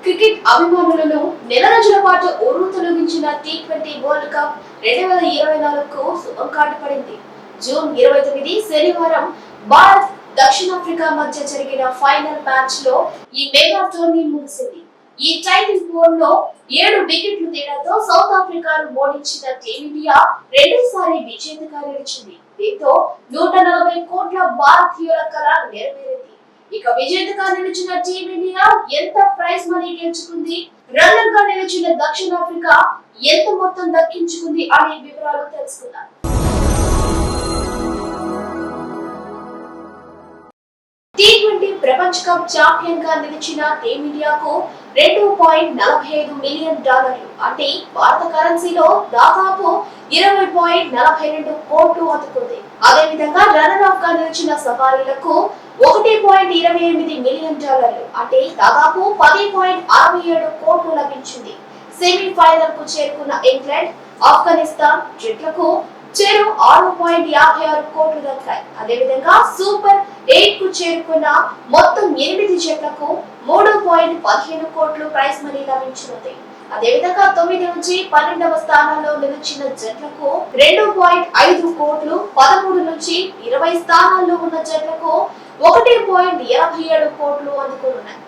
Cricket అభిమానులను నెల రోజుల పాటు తొలగించిన టీ20 వరల్డ్ కప్ 2024కు శుభం కార్డు పడింది. జూన్ 29 శనివారం భారత్ దక్షిణాఫ్రికా మధ్య జరిగిన ఫైనల్ మ్యాచ్ లో ఈ మెగా టోర్నీ ముగిసింది. ఈ టైటిల్ పోర్లో 7 వికెట్ల తేడాతో సౌత్ ఆఫ్రికాను ఓడించిన టీమిండియా రెండోసారి విజేతగా నిలిచింది. దీంతో 140 కోట్ల భారతీయుల కల నెరవేరింది. ఇక విజేతగా నిలిచిన టీమిండియా ఎంత ప్రైజ్ మనీ గెలుచుకుంది, రన్నర్ గా నిలిచిన దక్షిణాఫ్రికా ఎంత మొత్తం దక్కించుకుంది అనే వివరాలు తెలుసుకుందాం. టీ20 ప్రపంచ కప్ ఛాంపియన్ గా నిలిచిన టీమిండియాకు $2.45 మిలియన్, అంటే భారత కరెన్సీలో దాదాపు 20.42 కోట్లు అందుకుంది. అదేవిధంగా రన్నర్ అప్ గా నిలిచిన సఫారీలకు $1.28 మిలియన్, అంటే దాదాపు 10.67 కోట్లు లభించింది. సెమీఫైనల్ కు చేరుకున్న ఇంగ్లాండ్, ఆఫ్ఘనిస్తాన్ జట్లకు చెరు 6.56 కోట్లు దక్కాయి. అదేవిధంగా సూపర్ 8 కు చేరుకున్న మొత్తం 8 జట్లకు 3.15 కోట్లు ప్రైజ్ మనీ లభించనుంది. అదేవిధంగా 9 నుంచి 12వ స్థానాల్లో నిలిచిన జట్లకు 2.5 కోట్లు, 13 నుంచి 20 స్థానాల్లో ఉన్న జట్లకు 1.27 కోట్లు అందుకోనున్నాయి.